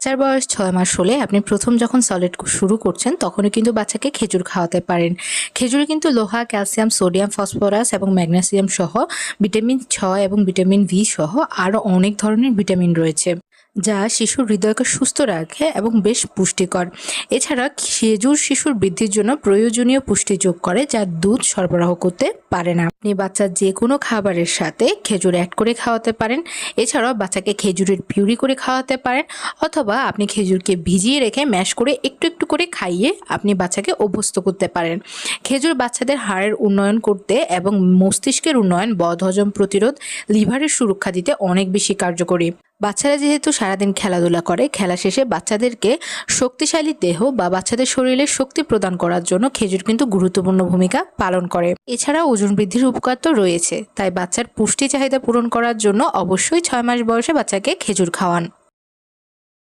বাচ্চার বয়স ৬ মাস হলে আপনি প্রথম যখন সলিড শুরু করছেন তখনই কিন্তু বাচ্চাকে খেজুর খাওয়াতে পারেন। খেজুরে কিন্তু লোহা, ক্যালসিয়াম, সোডিয়াম, ফসফরাস এবং ম্যাগনেসিয়াম সহ ভিটামিন ৬ এবং ভিটামিন ভি সহ আরও অনেক ধরনের ভিটামিন রয়েছে, যা শিশুর হৃদয়কে সুস্থ রাখে এবং বেশ পুষ্টিকর। এছাড়া খেজুর শিশুর বৃদ্ধির জন্য প্রয়োজনীয় পুষ্টি যোগ করে, যা দুধ সরবরাহ করতে পারে না। আপনি বাচ্চার যে কোনো খাবারের সাথে খেজুর অ্যাড করে খাওয়াতে পারেন। এছাড়াও বাচ্চাকে খেজুরের পিউরি করে খাওয়াতে পারেন, অথবা আপনি খেজুরকে ভিজিয়ে রেখে ম্যাশ করে একটু একটু করে খাইয়ে আপনি বাচ্চাকে অভ্যস্ত করতে পারেন। খেজুর বাচ্চাদের হাড়ের উন্নয়ন করতে এবং মস্তিষ্কের উন্নয়ন, বদহজম প্রতিরোধ, লিভারের সুরক্ষা দিতে অনেক বেশি কার্যকরী। বাচ্চারা যেহেতু সারাদিন খেলাধুলা করে, খেলা শেষে বাচ্চাদেরকে শক্তিশালী দেহ বা বাচ্চাদের শরীরে শক্তি প্রদান করার জন্য খেজুর কিন্তু গুরুত্বপূর্ণ ভূমিকা পালন করে। এছাড়া ওজন বৃদ্ধির উপকার তো রয়েছে, তাই বাচ্চার পুষ্টি চাহিদা পূরণ করার জন্য অবশ্যই ৬ মাস বয়সে বাচ্চাকে খেজুর খাওয়ান।